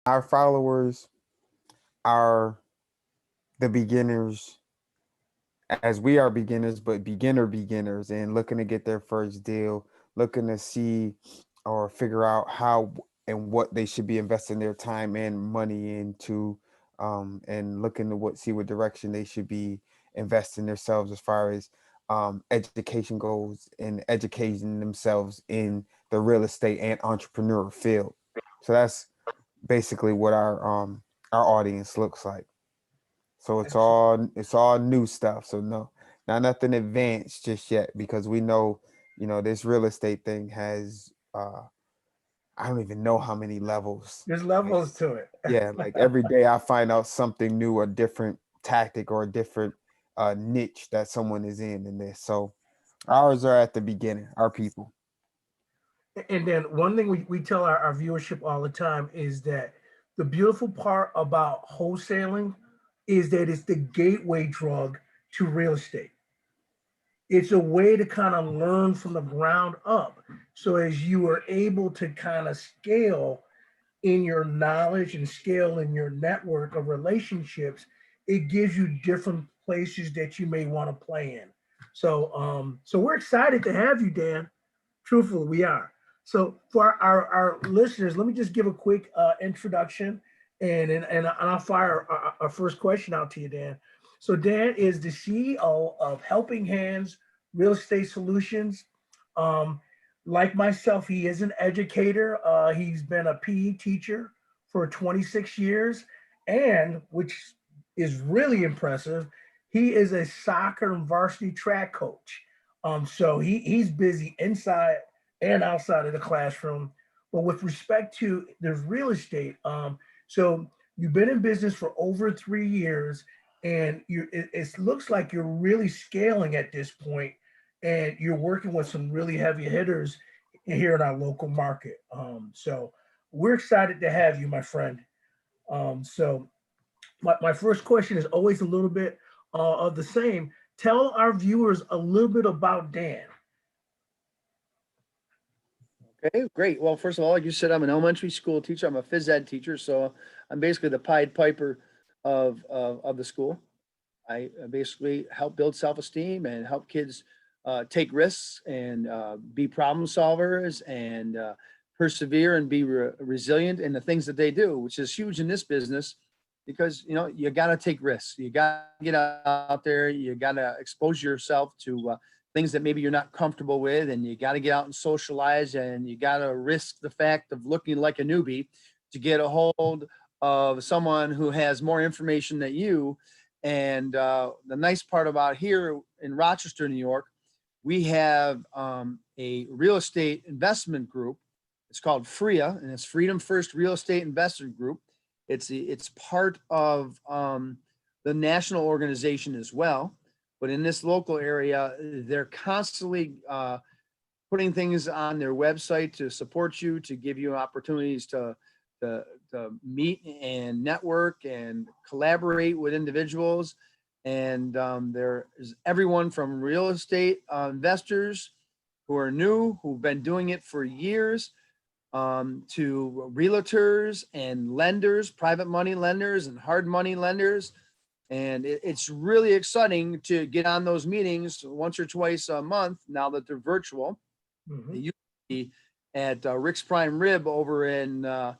Our followers are the beginners, as we are beginners, but beginners and looking to get their first deal, looking to see or figure out how and what they should be investing their time and money into, and looking to see what direction they should be investing themselves as far as education goes and educating themselves in the real estate and entrepreneur field. So that's basically what our audience looks like. So Excellent. it's all new stuff. So no, not nothing advanced just yet because we know, this real estate thing has I don't even know how many levels. There's Like levels to it. yeah, like every day I find out something new, a different tactic or a different niche that someone is in this. So ours are at the beginning, our people. And then one thing we tell our viewership all the time is that the beautiful part about wholesaling is that it's the gateway drug to real estate. It's a way to kind of learn from the ground up. So as you are able to kind of scale in your knowledge and scale in your network of relationships, it gives you different places that you may want to play in. So we're excited to have you, Dan. Truthfully, we are. So for our listeners, let me just give a quick introduction, and I'll fire our first question out to you, Dan. So Dan is the CEO of Helping Hands Real Estate Solutions. Um, like myself, he is an educator. He's been a PE teacher for 26 years, and which is really impressive, he is a soccer and varsity track coach. So he's busy inside and outside of the classroom. But with respect to the real estate, so you've been in business for over 3 years, and it looks like you're really scaling at this point, and you're working with some really heavy hitters here in our local market. So we're excited to have you, my friend. So my first question is always a little bit of the same. Tell our viewers a little bit about Dan. Okay, great. Well, first of all, like you said, I'm an elementary school teacher. I'm a phys ed teacher, so I'm basically the Pied Piper of the school. I basically help build self-esteem and help kids take risks and be problem solvers and persevere and be resilient in the things that they do, which is huge in this business because you got to take risks. You got to get out there. You got to expose yourself to things that maybe you're not comfortable with, and you got to get out and socialize, and you got to risk the fact of looking like a newbie to get a hold of someone who has more information than you. And the nice part about here in Rochester, New York, we have a real estate investment group. It's called FRIA, and it's Freedom First Real Estate Investment Group. It's part of the national organization as well. But in this local area, they're constantly putting things on their website to support you, to give you opportunities to, to meet and network and collaborate with individuals. And there is everyone from real estate investors who are new, who've been doing it for years, to realtors and lenders, private money lenders and hard money lenders. And it's really exciting to get on those meetings once or twice a month now that they're virtual. They Mm-hmm. used to be at Rick's Prime Rib over in Yeah.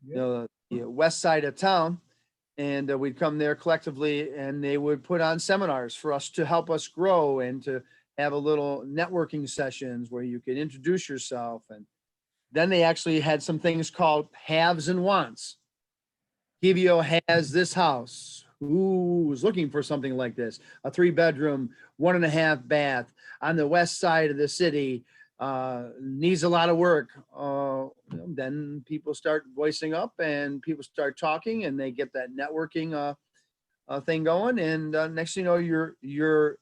the west side of town. And we'd come there collectively and they would put on seminars for us to help us grow and to have a little networking sessions where you could introduce yourself. And then they actually had some things called haves and wants. Kivio has this house. Who's looking for something like this? A 3-bedroom, 1.5 bath on the west side of the city, needs a lot of work. Then people start voicing up and people start talking and they get that networking thing going. And next thing you know, you're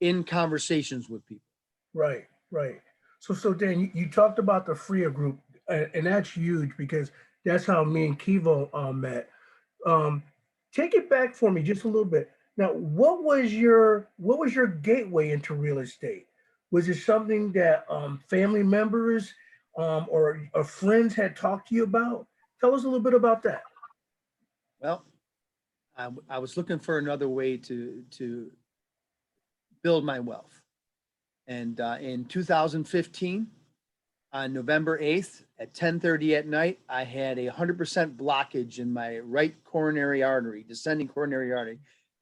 in conversations with people. Right, right. So Dan, you talked about the FRIA group, and that's huge because that's how me and Kivo met. Um, Take it back for me just a little bit. Now, what was your gateway into real estate? Was it something that family members or friends had talked to you about? Tell us a little bit about that. Well, I was looking for another way to build my wealth. And in 2015, on November 8th at 10:30 at night, I had a 100% blockage in my right coronary artery, descending coronary artery,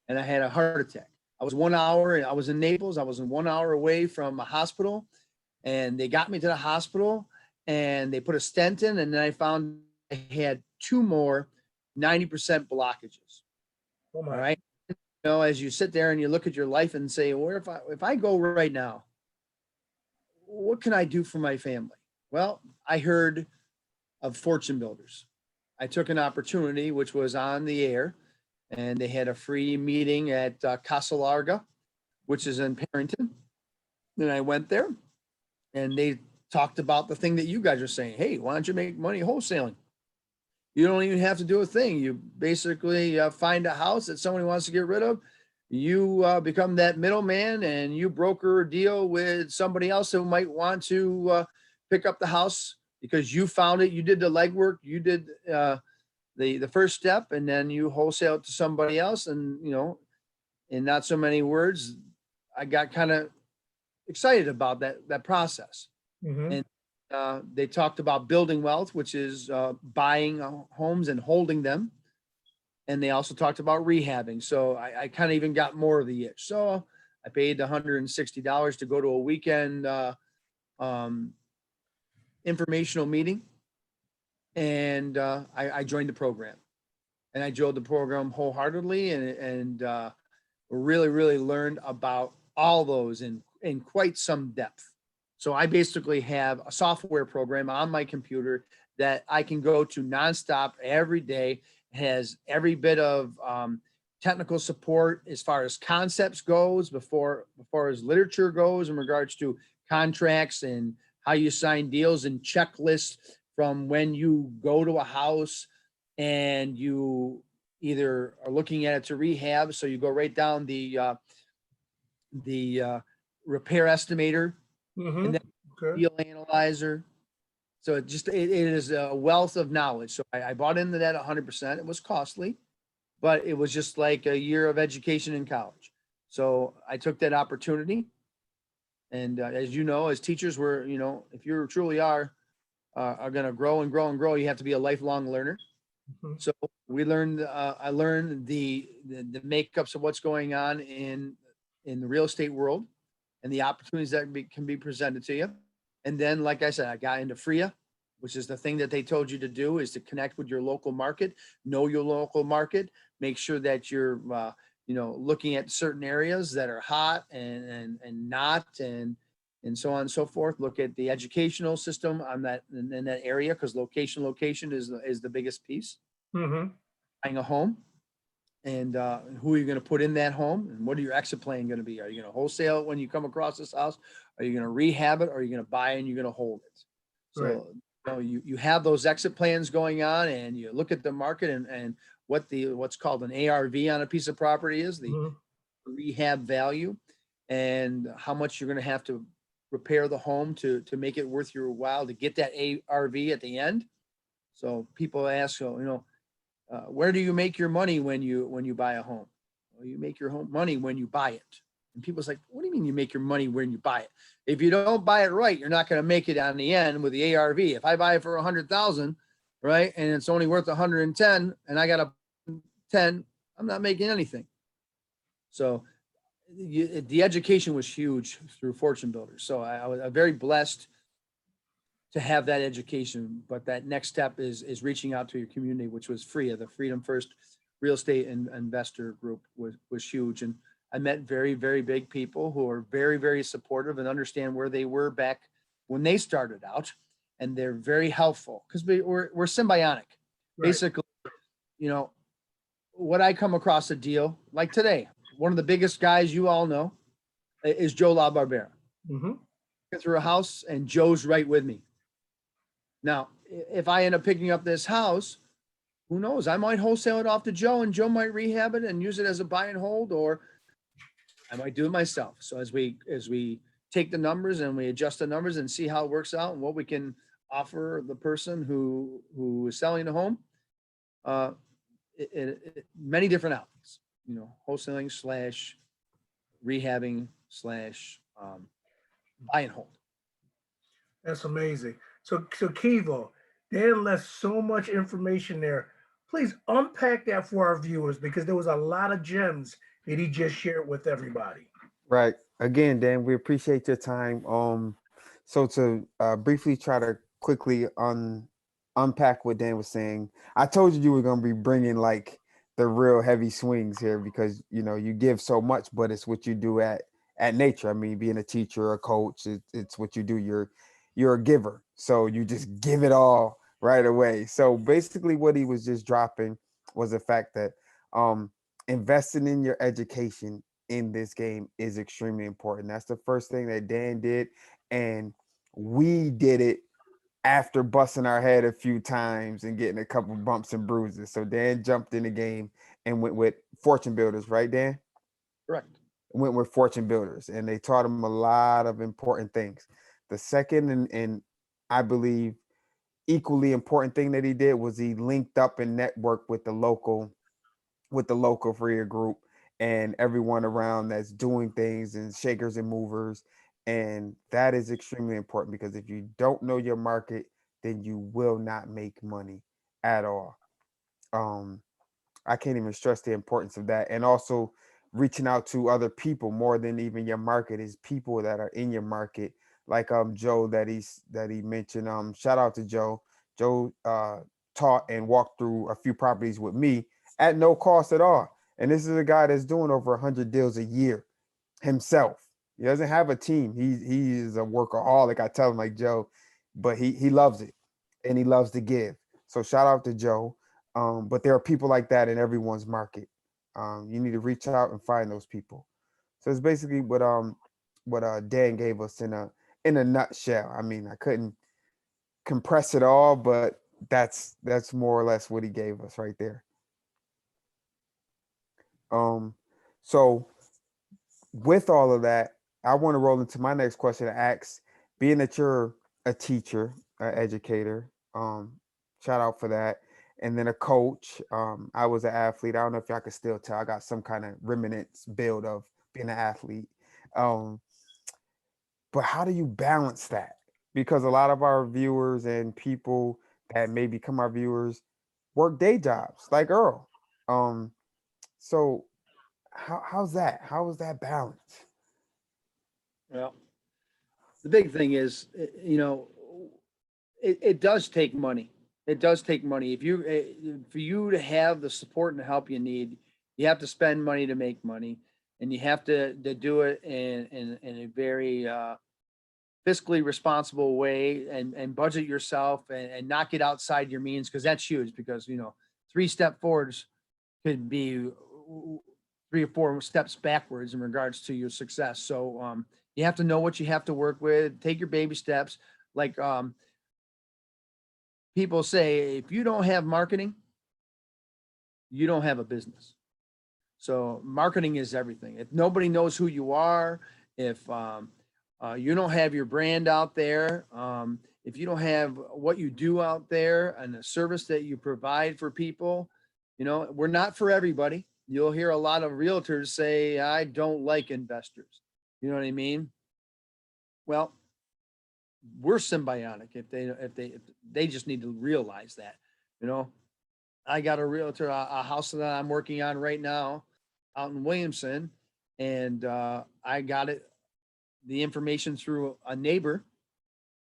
and I had a heart attack. I was 1 hour, I was in Naples. I was 1 hour away from a hospital, and they got me to the hospital and they put a stent in, and then I found I had two more 90% blockages. Oh All my. right. As you sit there and you look at your life and say, where if I go right now, what can I do for my family? Well, I heard of fortune builders. I took an opportunity, which was on the air, and they had a free meeting at Casa Larga, which is in Parrington. And I went there, and they talked about the thing that you guys are saying. Hey, why don't you make money wholesaling? You don't even have to do a thing. You basically find a house that somebody wants to get rid of. You become that middleman, and you broker a deal with somebody else who might want to pick up the house because you found it. You did the legwork. You did the first step, and then you wholesale it to somebody else. And in not so many words, I got kind of excited about that process. Mm-hmm. And they talked about building wealth, which is buying homes and holding them. And they also talked about rehabbing. So I kind of even got more of the itch. So I paid $160 to go to a weekend um, informational meeting. And I joined the program. And I joined the program wholeheartedly and really, really learned about all those in quite some depth. So I basically have a software program on my computer that I can go to nonstop every day. It has every bit of technical support as far as concepts goes, before as literature goes in regards to contracts and how you sign deals and checklists from when you go to a house and you either are looking at it to rehab. So you go right down the repair estimator Mm-hmm. and then Okay. deal analyzer. So it is a wealth of knowledge. So I bought into that 100%. It was costly, but it was just like a year of education in college. So I took that opportunity. And as you know, as teachers, if you truly are going to grow and grow and grow, you have to be a lifelong learner. Mm-hmm. So I learned the makeups of what's going on in the real estate world and the opportunities that can be presented to you. And then, like I said, I got into FRIA, which is the thing that they told you to do, is to connect with your local market, know your local market, make sure that you're, looking at certain areas that are hot and not, and so on and so forth. Look at the educational system on that in that area, because location is the biggest piece. Mm-hmm. Buying a home, and who are you going to put in that home, and what are your exit plan going to be? Are you going to wholesale it when you come across this house? Are you going to rehab it? Or are you going to buy it and you're going to hold it? So you have those exit plans going on, and you look at the market and what's called an ARV on a piece of property is the Mm-hmm. rehab value, and how much you're going to have to repair the home to make it worth your while to get that ARV at the end. So people ask, where do you make your money when you buy a home? Well, you make your home money when you buy it. And people's like, what do you mean you make your money when you buy it? If you don't buy it right, you're not going to make it on the end with the ARV. If I buy it for 100,000, right, and it's only worth 110, and I got a 10, I'm not making anything. So the education was huge through Fortune Builders. So I was very blessed to have that education, but that next step is reaching out to your community, which was FRIA, the Freedom First Real Estate and Investor Group was huge. And I met very, very big people who are very, very supportive and understand where they were back when they started out. And they're very helpful because we're symbiotic. Right. Basically, what I come across a deal like today, one of the biggest guys you all know is Joe LaBarbera. Mm-hmm. Through a house, and Joe's right with me. Now, if I end up picking up this house, who knows? I might wholesale it off to Joe, and Joe might rehab it and use it as a buy and hold, or I might do it myself. So as we take the numbers and we adjust the numbers and see how it works out and what we can offer the person who is selling the home, many different outlets, wholesaling slash rehabbing slash buy and hold. That's amazing. So Kivo, Dan left so much information there. Please unpack that for our viewers because there was a lot of gems that he just shared with everybody. Right. Again, Dan, we appreciate your time. So to briefly try to quickly unpack what Dan was saying, I told you were going to be bringing like the real heavy swings here because you give so much, but it's what you do at nature. I mean, being a teacher, a coach, it's what you do. You're a giver, so you just give it all right away. So basically, what he was just dropping was the fact that investing in your education in this game is extremely important. That's the first thing that Dan did. And we did it after busting our head a few times and getting a couple bumps and bruises. So Dan jumped in the game and went with Fortune Builders, right, Dan? Correct. Went with Fortune Builders, and they taught him a lot of important things. The second and I believe equally important thing that he did was he linked up and networked with the local FRIA group and everyone around that's doing things and shakers and movers. And that is extremely important because if you don't know your market, then you will not make money at all. Um, I can't even stress the importance of that. And also reaching out to other people more than even your market is people that are in your market. Like Joe that he mentioned. Shout out to Joe. Joe taught and walked through a few properties with me at no cost at all. And this is a guy that's doing over 100 deals a year himself. He doesn't have a team. He is a workaholic. I tell him like Joe, but he loves it and he loves to give. So shout out to Joe. But there are people like that in everyone's market. You need to reach out and find those people. So it's basically what Dan gave us in a nutshell. I mean, I couldn't compress it all, but that's more or less what he gave us right there. Um, so with all of that, I want to roll into my next question and ask, being that you're a teacher, an educator, shout out for that. And then a coach. I was an athlete. I don't know if y'all can still tell. I got some kind of remnants build of being an athlete. Um, but how do you balance that? Because a lot of our viewers and people that may become our viewers work day jobs like Earl. Um, so how's that? How is that balance? Well, the big thing is, it does take money. It does take money. For you to have the support and the help you need, you have to spend money to make money, and you have to do it in a very fiscally responsible way and budget yourself and not get outside your means, because that's huge. Because 3 step forwards could be 3 or 4 steps backwards in regards to your success. So you have to know what you have to work with. Take your baby steps. Like people say, if you don't have marketing, you don't have a business. So marketing is everything. If nobody knows who you are, if you don't have your brand out there, if you don't have what you do out there and the service that you provide for people, we're not for everybody. You'll hear a lot of realtors say, I don't like investors. You know what I mean? Well, we're symbiotic. If they just need to realize that, I got a realtor, a house that I'm working on right now out in Williamson, and I got the information through a neighbor,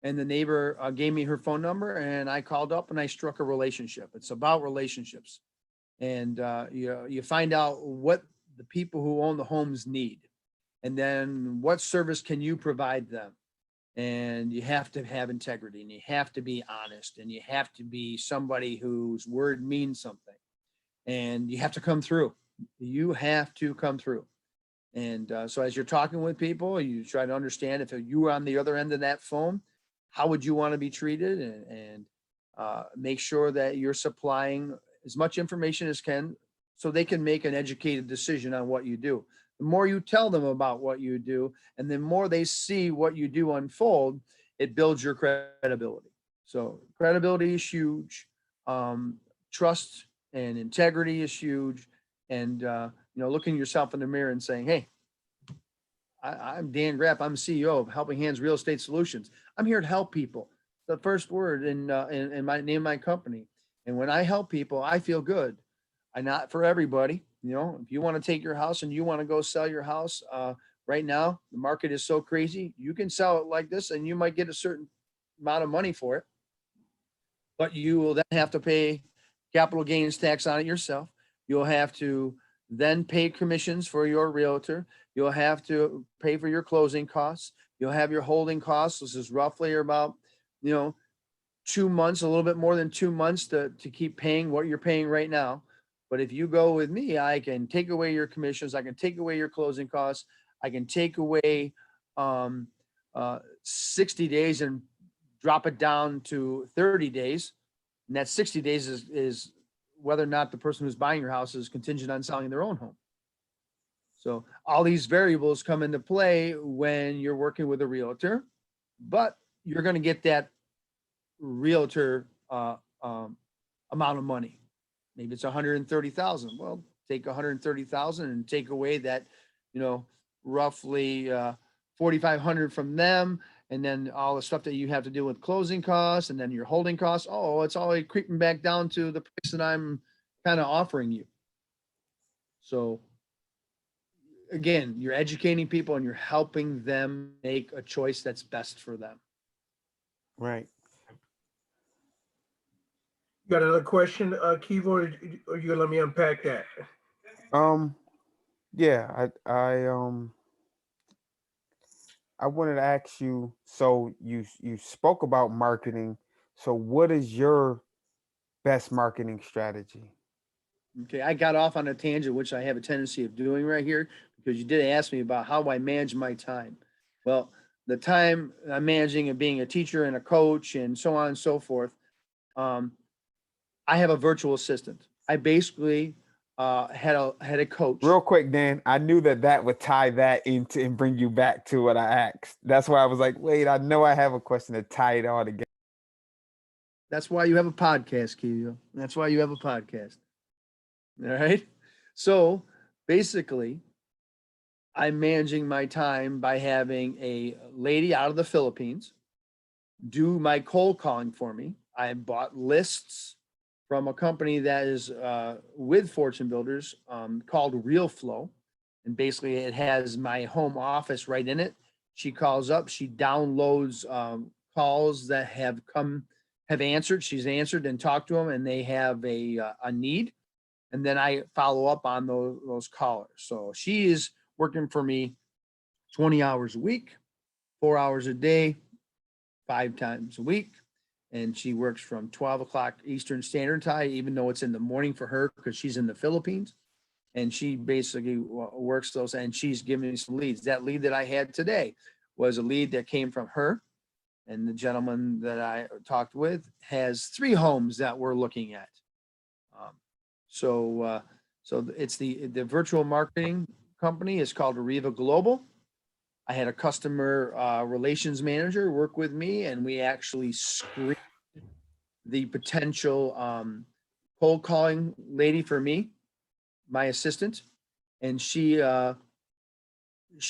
and the neighbor gave me her phone number, and I called up and I struck a relationship. It's about relationships. And you find out what the people who own the homes need, and then what service can you provide them. And you have to have integrity, and you have to be honest, and you have to be somebody whose word means something, and you have to come through. You have to come through. And so as you're talking with people, you try to understand, if you were on the other end of that phone, how would you want to be treated, and make sure that you're supplying as much information as can, so they can make an educated decision on what you do. The more you tell them about what you do, and the more they see what you do unfold, it builds your credibility. So credibility is huge. Trust and integrity is huge. And, looking yourself in the mirror and saying, hey, I'm Dan Graf. I'm CEO of Helping Hands Real Estate Solutions. I'm here to help people. The first word in my name, my company. And when I help people, I feel good. I not for everybody. If you want to take your house and you want to go sell your house, right now the market is so crazy. You can sell it like this, and you might get a certain amount of money for it, but you will then have to pay capital gains tax on it yourself. You'll have to then pay commissions for your realtor. You'll have to pay for your closing costs. You'll have your holding costs. This is roughly about, 2 months, a little bit more than 2 months to keep paying what you're paying right now. But if you go with me, I can take away your commissions. I can take away your closing costs. I can take away 60 days and drop it down to 30 days. And that 60 days is whether or not the person who's buying your house is contingent on selling their own home. So all these variables come into play when you're working with a realtor, but you're going to get that realtor amount of money. Maybe it's 130,000. Well, take 130,000 and take away that, roughly 4,500 from them. And then all the stuff that you have to do with closing costs and then your holding costs. Oh, it's all creeping back down to the price that I'm kind of offering you. So again, you're educating people and you're helping them make a choice that's best for them. Right. You got another question, Kivo, or you gonna let me unpack that? Yeah, I wanted to ask you, so you spoke about marketing. So what is your best marketing strategy? Okay, I got off on a tangent, which I have a tendency of doing right here, because you did ask me about how I manage my time. Well, the time I'm managing and being a teacher and a coach and so on and so forth, I have a virtual assistant. I basically had a coach. Real quick, Dan, I knew that would tie that into and bring you back to what I asked. That's why I was like, wait, I know I have a question to tie it all together. That's why you have a podcast, Kyo. That's why you have a podcast. All right. So basically, I'm managing my time by having a lady out of the Philippines do my cold calling for me. I bought lists from a company that is with Fortune Builders called Real Flow. And basically, it has my home office right in it. She calls up, she downloads calls that have answered. She's answered and talked to them, and they have a need. And then I follow up on those callers. So she is working for me 20 hours a week, 4 hours a day, 5 times a week. And she works from 12 o'clock Eastern Standard Time, even though it's in the morning for her because she's in the Philippines. And she basically works those, and she's giving me some leads. That lead that I had today was a lead that came from her. And the gentleman that I talked with has 3 homes that we're looking at. So it's the virtual marketing company is called Arriva Global. I had a customer relations manager work with me, and we actually screened the potential cold calling lady for me, my assistant, and she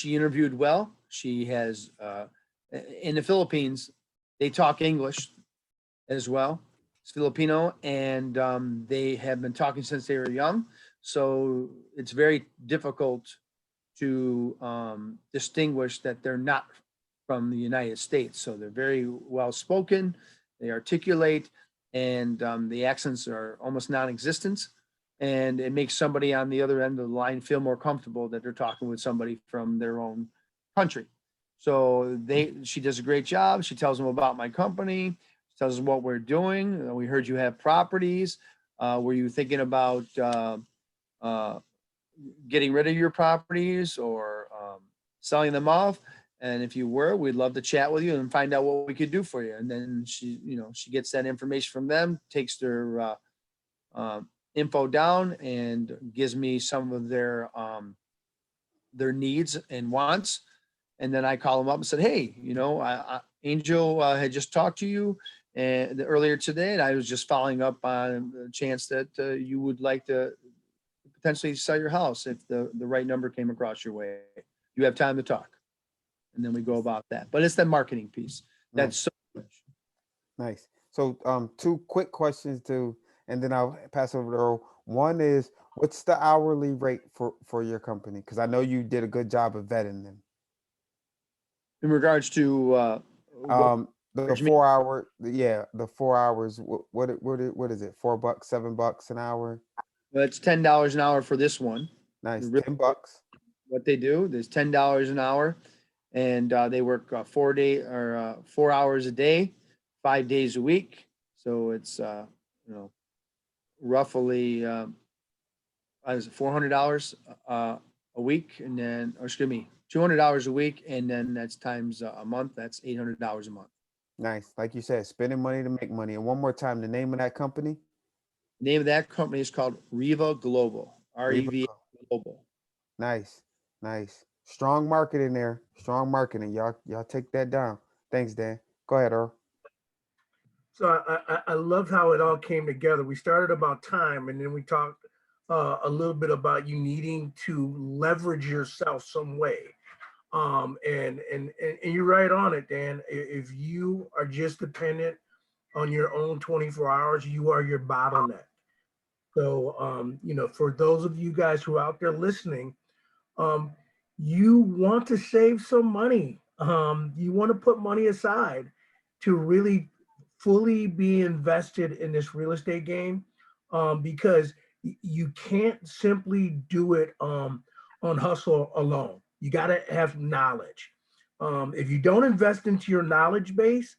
interviewed well. She has in the Philippines, they talk English as well. It's Filipino, and they have been talking since they were young. So it's very difficult to distinguish that they're not from the United States. So they're very well spoken, they articulate, and the accents are almost non-existent. And it makes somebody on the other end of the line feel more comfortable that they're talking with somebody from their own country. So she does a great job. She tells them about my company, tells us what we're doing. We heard you have properties. Were you thinking about getting rid of your properties or selling them off? And if you were, we'd love to chat with you and find out what we could do for you. And then she gets that information from them, takes their info down, and gives me some of their needs and wants. And then I call them up and said, hey, Angel had just talked to you, and earlier today, and I was just following up on the chance that you would like to potentially sell your house if the right number came across your way. You have time to talk, and then we go about that. But it's the marketing piece. That's Nice, so much. nice. So, two quick questions to, and then I'll pass over to Earl. One is, what's the hourly rate for your company? Because I know you did a good job of vetting them. In regards to what The charge me, 4 hour, yeah, the 4 hours. What is it? $4, $7 an hour. well, it's $10 an hour for this one. Nice, Really, $10. what they do, there's $10 an hour, and they work 4 hours a day, 5 days a week. So it's you know roughly is it $400 a week, and then, or excuse me, $200 a week, and then that's times a month. That's $800 a month. Nice, like you said, spending money to make money. And one more time, the name of that company, The name of that company is called Riva Global. Reva. REV Global. Nice, nice. Strong marketing there. Strong marketing. Y'all take that down. Thanks, Dan. Go ahead, Earl. So I love how it all came together. We started about time, and then we talked a little bit about you needing to leverage yourself some way. And you're right on it, Dan. If you are just dependent on your own 24 hours, you are your bottleneck. So, for those of you guys who are out there listening, um, you want to save some money. You want to put money aside to really fully be invested in this real estate game, because you can't simply do it on hustle alone. You got to have knowledge. If you don't invest into your knowledge base,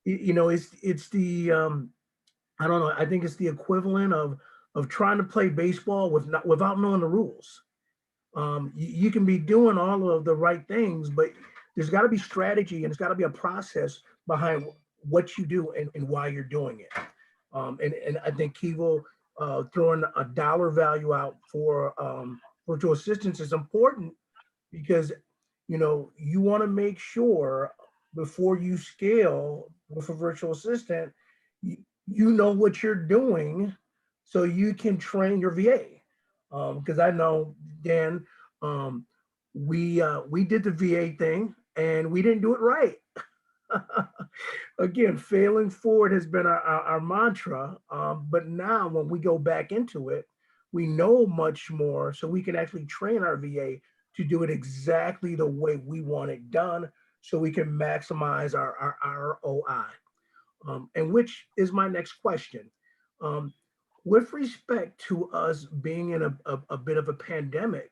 it's the I don't know. I think it's the equivalent of trying to play baseball without knowing the rules. You can be doing all of the right things, but there's got to be strategy and it's got to be a process behind what you do and why you're doing it. And I think Kivo throwing a dollar value out for virtual assistants is important because you want to make sure before you scale with a virtual assistant, you know what you're doing so you can train your VA. Because I know, Dan, um, we did the VA thing and we didn't do it right. Again, failing forward has been our mantra. But now when we go back into it, we know much more, so we can actually train our VA to do it exactly the way we want it done, so we can maximize our ROI. And which is my next question. Um, with respect to us being in a bit of a pandemic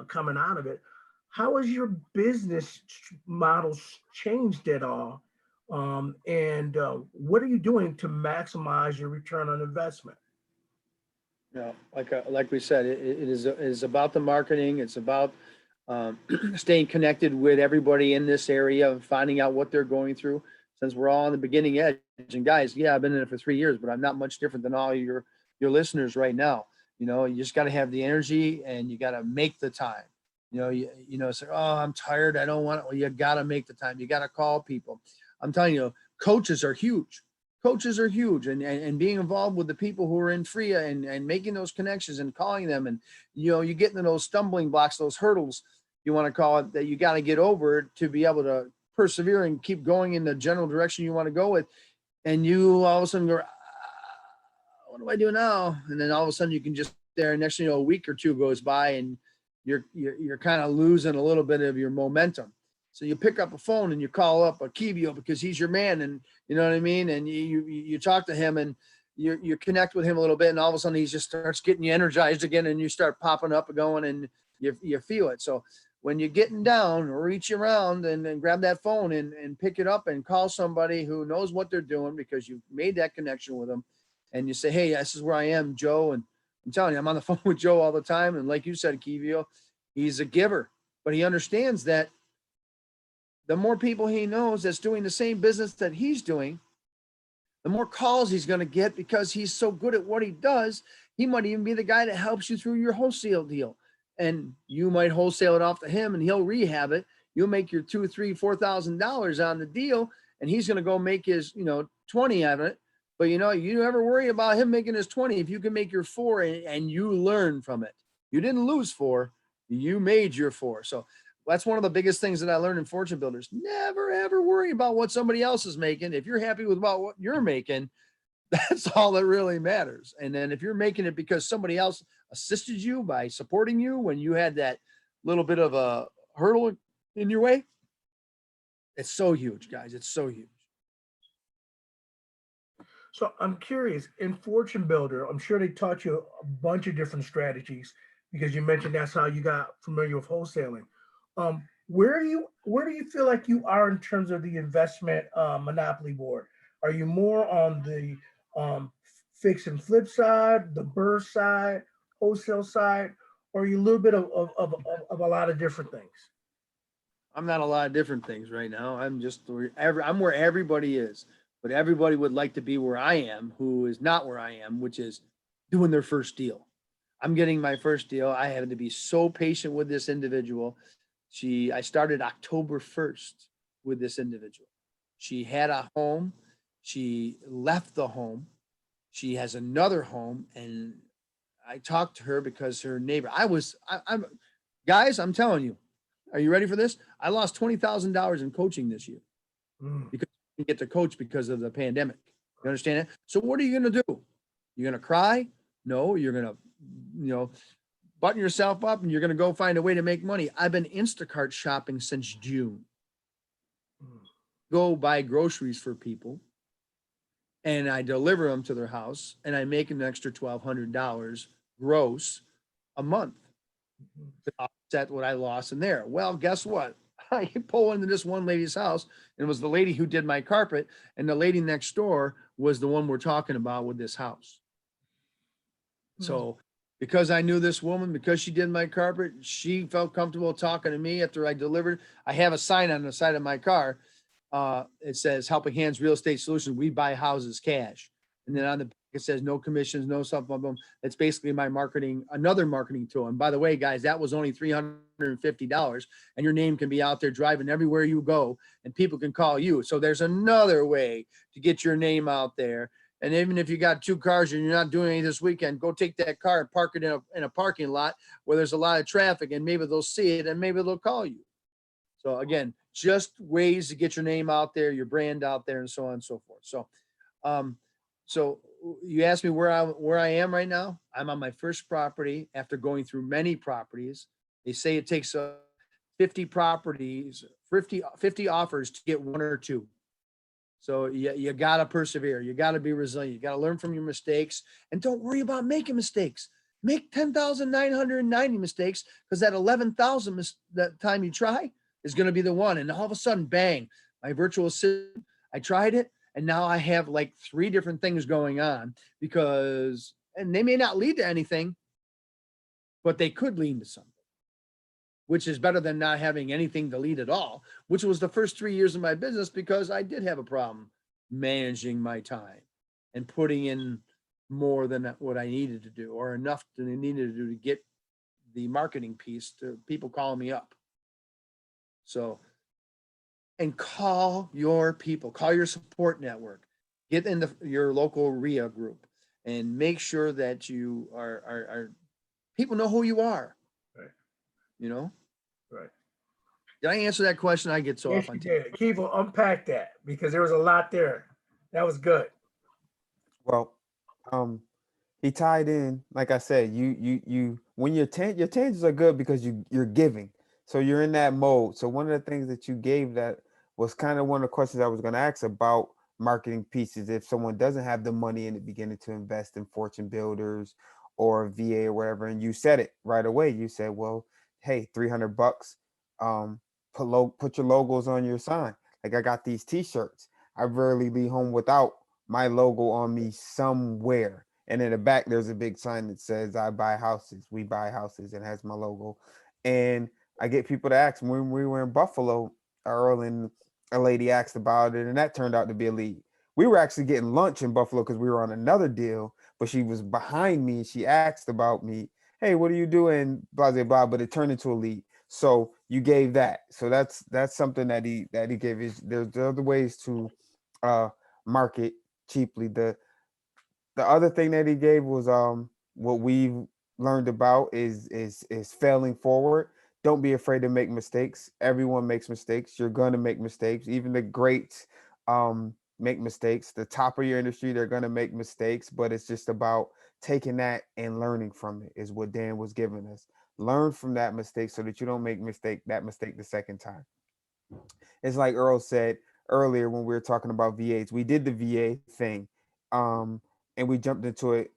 coming out of it, how has your business models changed at all? And what are you doing to maximize your return on investment? Like we said, it is about the marketing. It's about um, staying connected with everybody in this area and finding out what they're going through. Since we're all on the beginning edge, and guys, yeah, I've been in it for 3 years, but I'm not much different than all your listeners right now. You just got to have the energy and you got to make the time. Say, oh, I'm tired. I don't want it. Well, you got to make the time. You got to call people. I'm telling you, coaches are huge. Coaches are huge, and being involved with the people who are in FRIA and making those connections and calling them, and you get into those stumbling blocks, those hurdles, you want to call it, that you got to get over to be able to persevere and keep going in the general direction you want to go with. And you all of a sudden go, what do I do now? And then all of a sudden you can just there. Next thing you know, a week or two goes by, and you're kind of losing a little bit of your momentum. So you pick up a phone and you call up a Kivio because he's your man, and you know what I mean. And you talk to him and you connect with him a little bit, and all of a sudden he just starts getting you energized again, and you start popping up and going, and you feel it. So when you're getting down, reach around and then grab that phone and pick it up and call somebody who knows what they're doing because you've made that connection with them, and you say, hey, this is where I am, Joe. And I'm telling you, I'm on the phone with Joe all the time. And like you said, Kivio, he's a giver, but he understands that the more people he knows that's doing the same business that he's doing, the more calls he's going to get because he's so good at what he does. He might even be the guy that helps you through your wholesale deal. And you might wholesale it off to him and he'll rehab it. You'll make your $2,000, $3,000, $4,000 on the deal. and he's going to go make his, 20 of it. But you never worry about him making his 20 if you can make your 4 and you learn from it. You didn't lose 4, you made your 4. So that's one of the biggest things that I learned in Fortune Builders. Never, ever worry about what somebody else is making. If you're happy with about what you're making, that's all that really matters. And then if you're making it because somebody else assisted you by supporting you when you had that little bit of a hurdle in your way, it's so huge, guys. It's so huge. So I'm curious, in Fortune Builder, I'm sure they taught you a bunch of different strategies because you mentioned that's how you got familiar with wholesaling. Where do you feel like you are in terms of the investment monopoly board? Are you more on the fix and flip side, the burst side, wholesale side, or are you a little bit of a lot of different things? I'm not a lot of different things right now. I'm where everybody is, but everybody would like to be where I am, who is not where I am, which is doing their first deal. I'm getting my first deal. I had to be so patient with this individual. I started October 1st with this individual. She had a home. She left the home. She has another home. And I talked to her because her neighbor, guys, I'm telling you, are you ready for this? I lost $20,000 in coaching this year because I didn't get to coach because of the pandemic. You understand it? So what are you going to do? You're going to cry? No, you're going to, button yourself up and you're going to go find a way to make money. I've been Instacart shopping since June. Go buy groceries for people and I deliver them to their house and I make an extra $1,200 gross a month to offset what I lost in there. Well, guess what? I pull into this one lady's house and it was the lady who did my carpet and the lady next door was the one we're talking about with this house. So because I knew this woman, because she did my carpet, she felt comfortable talking to me after I delivered. I have a sign on the side of my car. It says Helping Hands Real Estate Solutions. We buy houses cash. And then on the back, it says no commissions, no something. It's basically my marketing, another marketing tool. And by the way, guys, that was only $350 and your name can be out there driving everywhere you go and people can call you. So there's another way to get your name out there. And even if you got 2 cars and you're not doing anything this weekend, go take that car and park it in a parking lot where there's a lot of traffic and maybe they'll see it and maybe they'll call you. So again, just ways to get your name out there, your brand out there and so on and so forth. So, so you asked me where I am right now. I'm on my first property after going through many properties. They say it takes 50 properties, 50 offers to get 1 or 2. So you got to persevere. You got to be resilient. You got to learn from your mistakes and don't worry about making mistakes. Make 10,990 mistakes because that 11,000 that time you try is going to be the one. And all of a sudden, bang, my virtual assistant, I tried it. And now I have like 3 different things going on and they may not lead to anything, but they could lead to something, which is better than not having anything to lead at all, which was the first 3 years of my business because I did have a problem managing my time and putting in more than what I needed to do or enough than I needed to do to get the marketing piece to people calling me up. So, and call your people, call your support network, get in your local RIA group and make sure that you are people know who you are. Right. Right. Did I answer that question? I get so Yes, off on you did. Kiva, unpack that because there was a lot there. That was good. Well, he tied in, like I said, you when your tangents are good because you're giving. So you're in that mode. So one of the things that you gave that was kind of one of the questions I was going to ask about marketing pieces. If someone doesn't have the money in the beginning to invest in Fortune Builders or VA or whatever, and you said it right away. You said, well, hey, $300, put your logos on your sign. Like I got these t-shirts. I rarely leave home without my logo on me somewhere. And in the back, there's a big sign that says, I buy houses, we buy houses, and has my logo. And I get people to ask when we were in Buffalo, Earl, and a lady asked about it, and that turned out to be a lead. We were actually getting lunch in Buffalo because we were on another deal, but she was behind me and she asked about me. Hey, what are you doing? Blah, blah, blah, but it turned into a lead. So you gave that. So that's something that he gave. Is there's other ways to uh market cheaply. The other thing that he gave was what we've learned about is failing forward. Don't be afraid to make mistakes. Everyone makes mistakes. You're gonna make mistakes. Even the greats make mistakes. The top of your industry, they're gonna make mistakes, but it's just about taking that and learning from it, is what Dan was giving us. Learn from that mistake so that you don't make that mistake the second time. It's like Earl said earlier when we were talking about VAs. We did the VA thing, um, and we jumped into it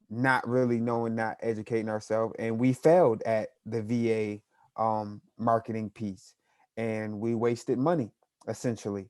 not really knowing, not educating ourselves, and we failed at the VA marketing piece, and we wasted money essentially.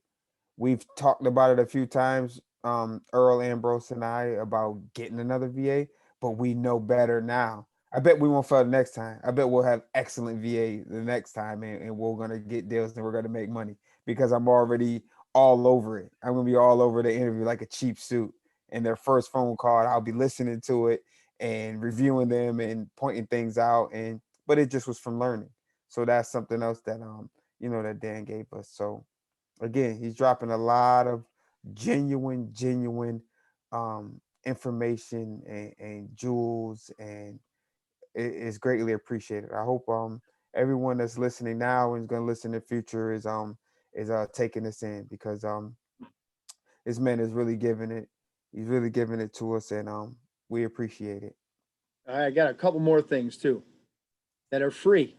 We've talked about it a few times, Earl Ambrose and I, about getting another VA, but we know better now. I bet we won't fail the next time. I bet we'll have excellent VA the next time, and we're gonna get deals and we're gonna make money because I'm already all over it. I'm gonna be all over the interview like a cheap suit. And their first phone call, I'll be listening to it and reviewing them and pointing things out. And but it just was from learning. So that's something else that that Dan gave us. So again, he's dropping a lot of genuine information and jewels, and it is greatly appreciated. I hope everyone that's listening now and is going to listen in the future is taking this in, because this man is really giving it. He's really giving it to us, and we appreciate it. I got a couple more things too that are free.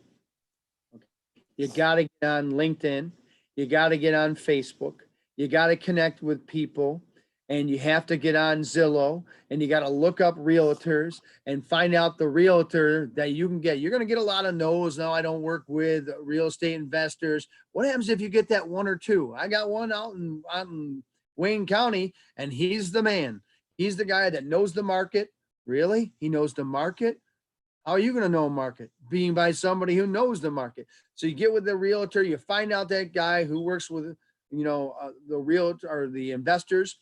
You got to get on LinkedIn. You got to get on Facebook. You got to connect with people, and you have to get on Zillow, and you got to look up realtors and find out the realtor that you can get. You're going to get a lot of no's. No, I don't work with real estate investors. What happens if you get that one or two? I got one out in Wayne County, and he's the man. He's the guy that knows the market. Really? He knows the market. How are you going to know a market? Being by somebody who knows the market. So you get with the realtor, you find out that guy who works with, the realtor or the investors,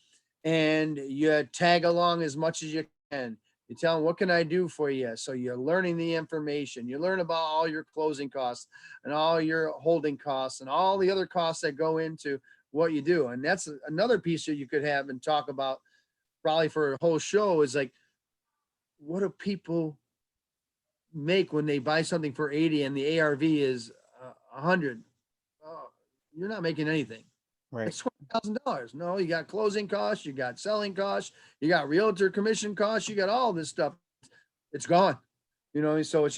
and you tag along as much as you can. You tell them, what can I do for you? So you're learning the information. You learn about all your closing costs and all your holding costs and all the other costs that go into what you do. And that's another piece that you could have and talk about probably for a whole show, is like, what do people make when they buy something for 80 and the ARV is 100? Oh, you're not making anything. Right. It's $20,000. No, you got closing costs, you got selling costs, you got realtor commission costs, you got all this stuff. It's gone. So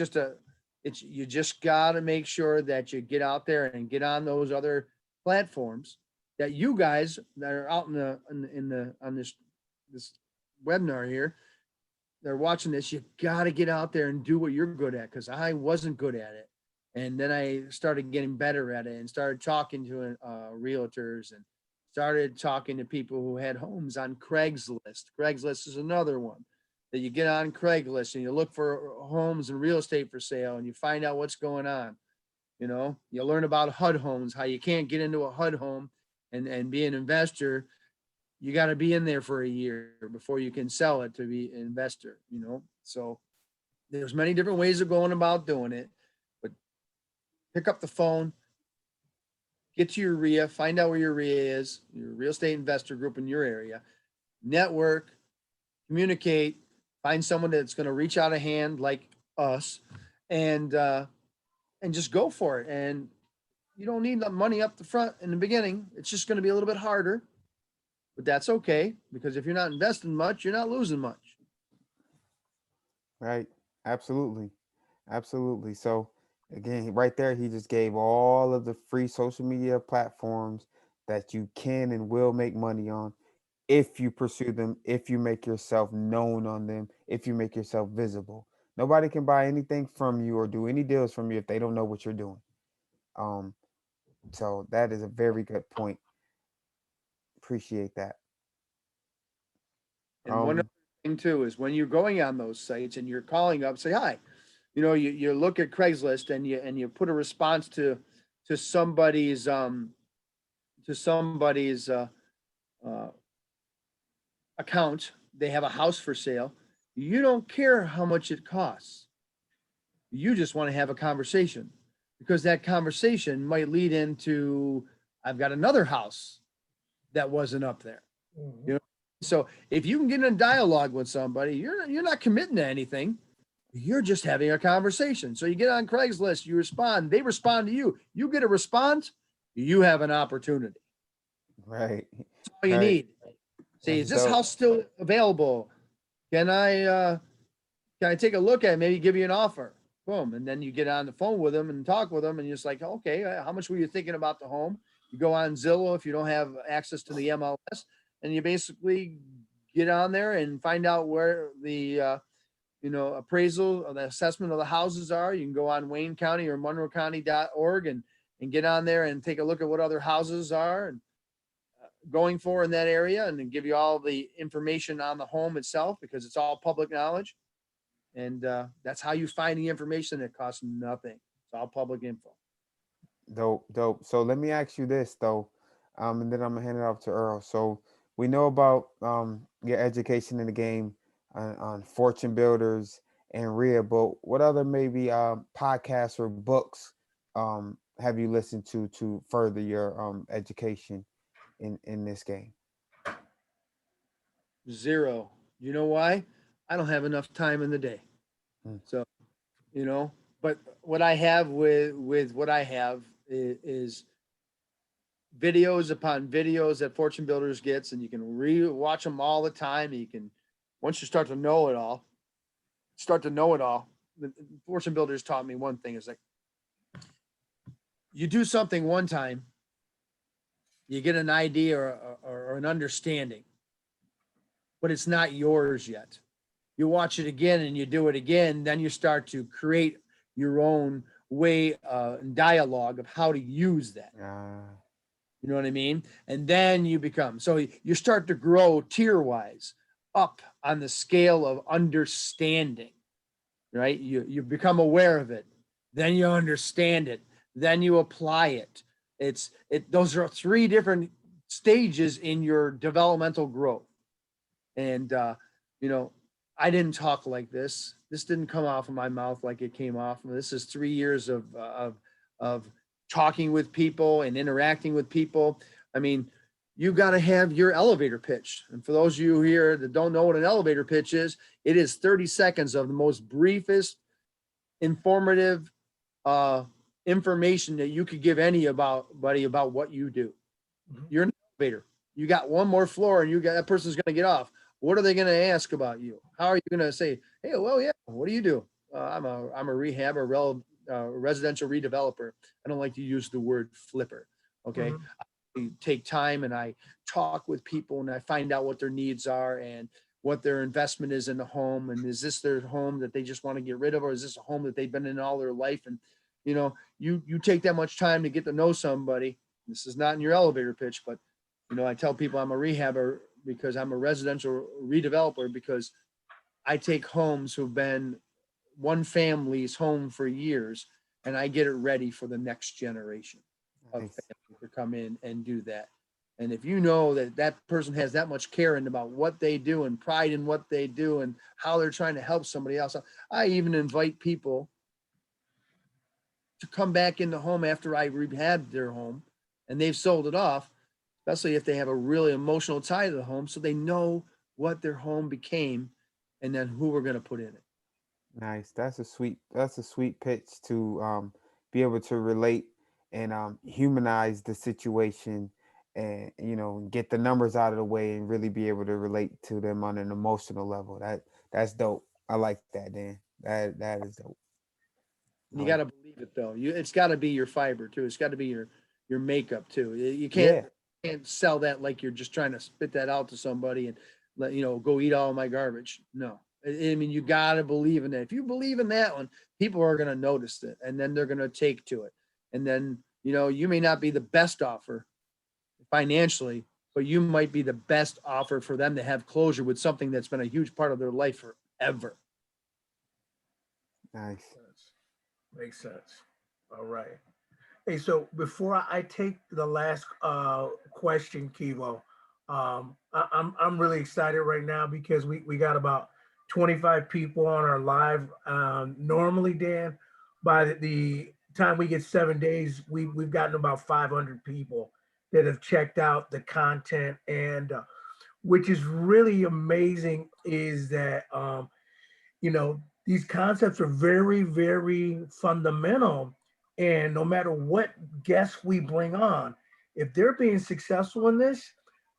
you just got to make sure that you get out there and get on those other platforms that you guys that are out on this webinar here, they're watching this. You got to get out there and do what you're good at, because I wasn't good at it. And then I started getting better at it and started talking to realtors and started talking to people who had homes on Craigslist. Craigslist is another one that you get on Craigslist and you look for homes and real estate for sale and you find out what's going on. You learn about HUD homes, how you can't get into a HUD home and be an investor. You got to be in there for a year before you can sell it to be an investor, So there's many different ways of going about doing it, but pick up the phone, get to your RIA, find out where your RIA is, your real estate investor group in your area, network, communicate, find someone that's going to reach out a hand like us, and just go for it. And you don't need the money up the front in the beginning. It's just going to be a little bit harder. But that's okay, because if you're not investing much, you're not losing much. Right. Absolutely. Absolutely. So again, right there, he just gave all of the free social media platforms that you can and will make money on if you pursue them, if you make yourself known on them, if you make yourself visible. Nobody can buy anything from you or do any deals from you if they don't know what you're doing. Um, so that is a very good point. Appreciate that. And one other thing too is when you're going on those sites and you're calling up, say hi. You look at Craigslist and you put a response to somebody's to somebody's uh, account. They have a house for sale. You don't care how much it costs. You just want to have a conversation. because that conversation might lead into, I've got another house that wasn't up there. You know, so if you can get in dialogue with somebody, you're not committing to anything. You're just having a conversation. So you get on Craigslist, you respond, they respond to you. You get a response, you have an opportunity. Right. That's all you Right. need. Say, That's is this dope. house still available? Can I take a look at it? Maybe give you an offer. Boom. And then you get on the phone with them and talk with them, and you're just like, okay, how much were you thinking about the home? You go on Zillow if you don't have access to the MLS, and you basically get on there and find out where the appraisal or the assessment of the houses are. You can go on Wayne County or MonroeCounty.org and get on there and take a look at what other houses are and going for in that area, and then give you all the information on the home itself, because it's all public knowledge. And that's how you find the information. It costs nothing. It's all public info. Dope, dope. So let me ask you this though, and then I'm gonna hand it off to Earl. So we know about your education in the game on fortune builders and RIA, but what other maybe podcasts or books have you listened to further your education in this game? Zero. You know why? I don't have enough time in the day. Mm. So, but what I have with what I have is videos upon videos that Fortune Builders gets, and you can watch them all the time. You can, once you start to know it all, The Fortune Builders taught me one thing: is like, you do something one time, you get an idea or an understanding, but it's not yours yet. You watch it again and you do it again, then you start to create your own way and dialogue of how to use that. You know what I mean? And then you start to grow tier wise up on the scale of understanding, right? You become aware of it, then you understand it, then you apply it. Those are three different stages in your developmental growth. And, I didn't talk like this. This didn't come off of my mouth like it came off. This is 3 years of talking with people and interacting with people. I mean, you got to have your elevator pitch. And for those of you here that don't know what an elevator pitch is, it is 30 seconds of the most briefest, informative information that you could give anybody about what you do. You're an elevator. You got one more floor, and that person's going to get off. What are they going to ask about you? How are you going to say, hey, well, yeah, what do you do? I'm a rehab or residential redeveloper. I don't like to use the word flipper. Okay. I take time and I talk with people and I find out what their needs are and what their investment is in the home. And is this their home that they just want to get rid of, or is this a home that they've been in all their life? And, you take that much time to get to know somebody. This is not in your elevator pitch, but, I tell people I'm a rehabber because I'm a residential redeveloper, because I take homes who've been one family's home for years, and I get it ready for the next generation of Nice. family to come in and do that. And if you know that person has that much care about what they do and pride in what they do and how they're trying to help somebody else, I even invite people to come back in the home after I rehabbed their home and they've sold it off, especially if they have a really emotional tie to the home, so they know what their home became and then who we're going to put in it. Nice. That's a sweet pitch to be able to relate and humanize the situation and get the numbers out of the way and really be able to relate to them on an emotional level. That's dope. I like that, Dan. That is dope. You got to believe it though. It's got to be your fiber too. It's got to be your makeup too. You Yeah. can't sell that like you're just trying to spit that out to somebody and go eat all my garbage. No. I mean, you got to believe in that. If you believe in that one, people are going to notice it and then they're going to take to it. And then, you may not be the best offer financially, but you might be the best offer for them to have closure with something that's been a huge part of their life forever. Nice. Makes sense. All right. Hey, so before I take the last question, Kivo, I'm really excited right now because we got about 25 people on our live. Normally, Dan, by the time we get 7 days, we've gotten about 500 people that have checked out the content, and which is really amazing is that these concepts are very, very fundamental. And no matter what guests we bring on, if they're being successful in this,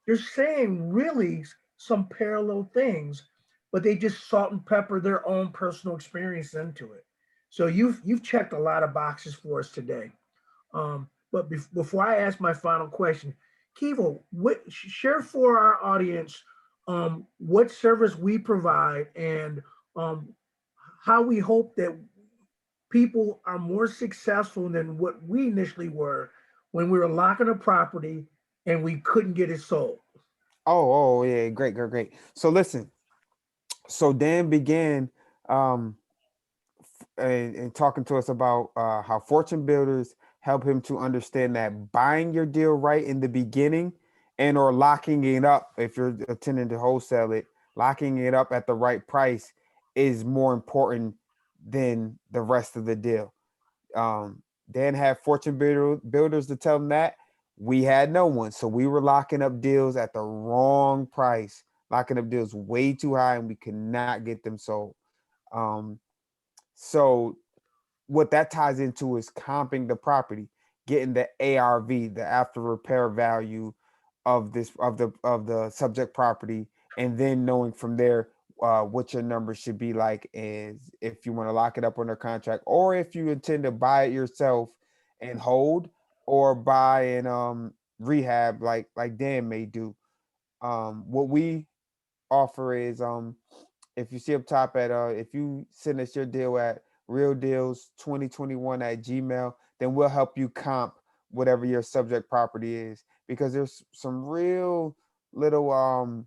they're saying really some parallel things, but they just salt and pepper their own personal experience into it. So you've checked a lot of boxes for us today. But before I ask my final question, Kivo, share for our audience what service we provide and um, how we hope that people are more successful than what we initially were when we were locking a property and we couldn't get it sold. Oh, yeah, great, great, great. So listen, so Dan began um and talking to us about how fortune builders help him to understand that buying your deal right in the beginning and or locking it up if you're intending to wholesale it, locking it up at the right price is more important than the rest of the deal. Dan had builders to tell him that. We had no one. So we were locking up deals at the wrong price, locking up deals way too high, and we could not get them sold. Um, so what that ties into is comping the property, getting the ARV, the after repair value of the subject property, and then knowing from there what your number should be like is if you want to lock it up under contract or if you intend to buy it yourself and hold or buy and rehab like Dan may do. What we offer is if you see up top at if you send us your deal at real deals 2021 at gmail, then we'll help you comp whatever your subject property is because there's some real little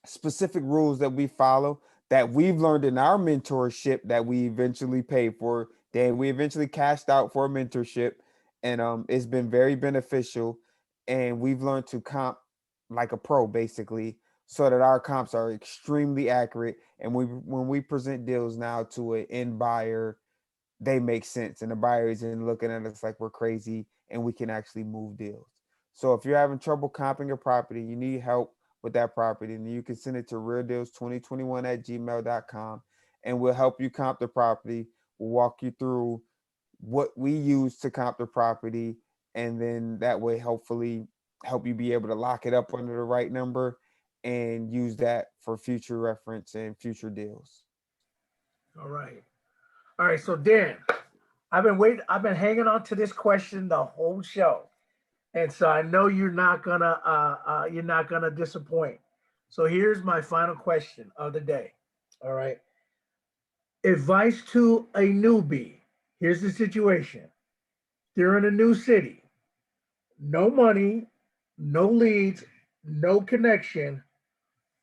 specific rules that we follow that we've learned in our mentorship that we eventually paid for. Then we eventually cashed out for a mentorship, and it's been very beneficial. And we've learned to comp like a pro, basically, so that our comps are extremely accurate. And when we present deals now to an end buyer, they make sense, and the buyer isn't looking at us like we're crazy, and we can actually move deals. So if you're having trouble comping your property, you need help with that property, and you can send it to realdeals2021 at gmail.com, and we'll help you comp the property. We'll walk you through what we use to comp the property, and then that way, hopefully, help you be able to lock it up under the right number and use that for future reference and future deals. All right. All right. So Dan, I've been hanging on to this question the whole show. And so I know you're not gonna disappoint. So here's my final question of the day. All right. Advice to a newbie. Here's the situation. They're in a new city. No money, no leads, no connection.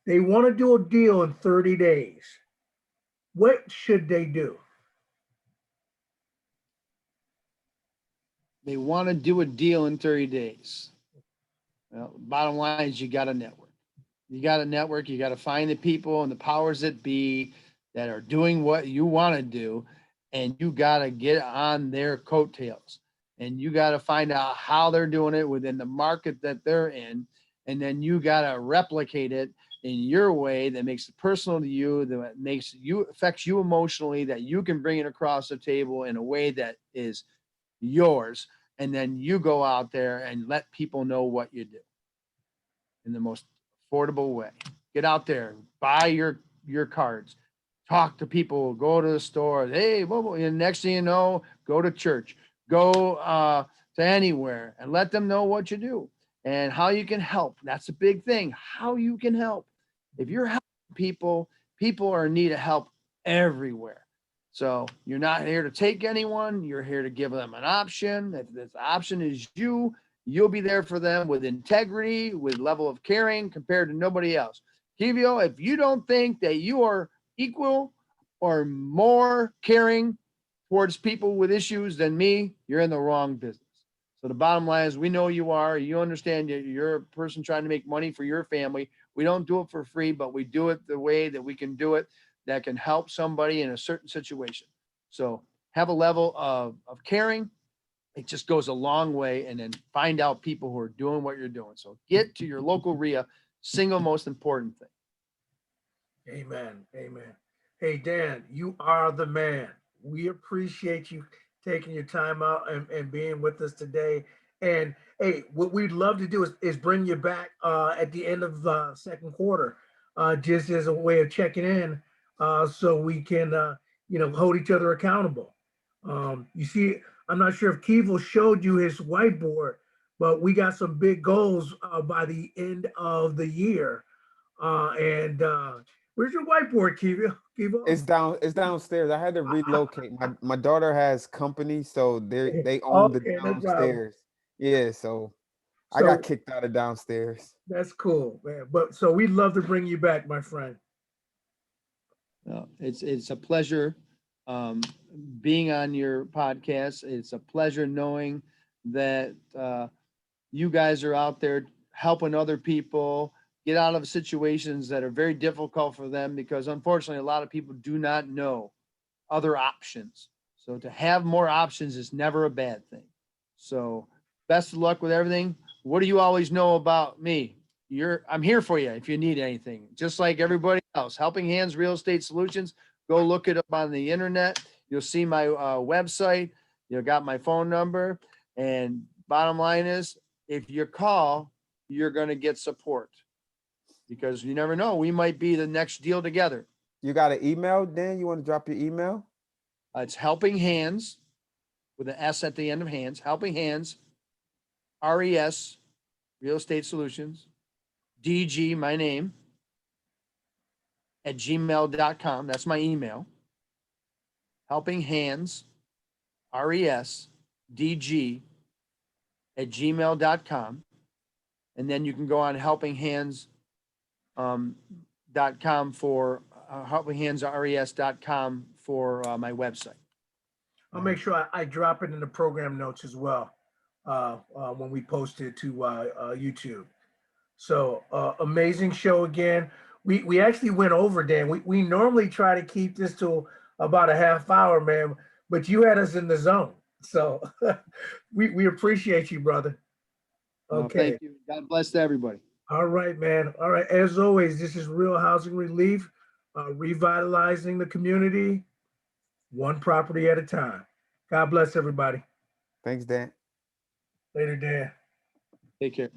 They want to do a deal in 30 days. What should they do? They want to do a deal in 30 days. Well, bottom line is you got to network. You got to network. You got to find the people and the powers that be that are doing what you want to do. And you got to get on their coattails. And you got to find out how they're doing it within the market that they're in. And then you got to replicate it in your way that makes it personal to you, that makes you affects you emotionally, that you can bring it across the table in a way that is yours. And then you go out there and let people know what you do in the most affordable way. Get out there, buy your cards, talk to people, go to the store. Hey, and next thing you know, go to church, go to anywhere, and let them know what you do and how you can help. That's a big thing. How you can help. If you're helping people, people are in need of help everywhere. So you're not here to take anyone. You're here to give them an option. If this option is you, you'll be there for them with integrity, with level of caring compared to nobody else. Kivio, if you don't think that you are equal or more caring towards people with issues than me, you're in the wrong business. So the bottom line is we know you are. You understand you're a person trying to make money for your family. We don't do it for free, but we do it the way that we can do it that can help somebody in a certain situation. So have a level of caring, it just goes a long way. And then find out people who are doing what you're doing. So get to your local RIA, single most important thing. Amen. Amen. Hey, Dan, you are the man. We appreciate you taking your time out and being with us today. And hey, what we'd love to do is bring you back at the end of second quarter, just as a way of checking in, so we can, hold each other accountable. You see, I'm not sure if Kevel showed you his whiteboard, but we got some big goals by the end of the year. And where's your whiteboard, Kiva? It's downstairs. I had to relocate. My daughter has company, so they own the Okay, no problem. downstairs. Yeah, so I got So kicked out of downstairs. that's cool, man. But so we'd love to bring you back, my friend. It's a pleasure being on your podcast. It's a pleasure knowing that you guys are out there helping other people get out of situations that are very difficult for them, because unfortunately, a lot of people do not know other options. So to have more options is never a bad thing. So best of luck with everything. What do you always know about me? I'm here for you if you need anything, just like everybody else. Helping Hands Real Estate Solutions. Go look it up on the internet. You'll see my website. You got my phone number. And bottom line is, if you call, you're going to get support, because you never know. We might be the next deal together. You got an email, Dan? You want to drop your email? It's Helping Hands with an S at the end of hands. Helping Hands, RES, Real Estate Solutions, DG, my name, at gmail.com. That's my email. Helping Hands, RES, DG, at gmail.com. And then you can go on helpinghands.com for helpinghandsres.com for my website. I'll make sure I drop it in the program notes as well when we post it to YouTube. So amazing show again. We actually went over, Dan. We normally try to keep this to about a half hour, man, but you had us in the zone. So we appreciate you, brother. Okay. Thank you. God bless to everybody. All right, man. All right. As always, this is Real Housing Relief, revitalizing the community, one property at a time. God bless everybody. Thanks, Dan. Later, Dan. Take care.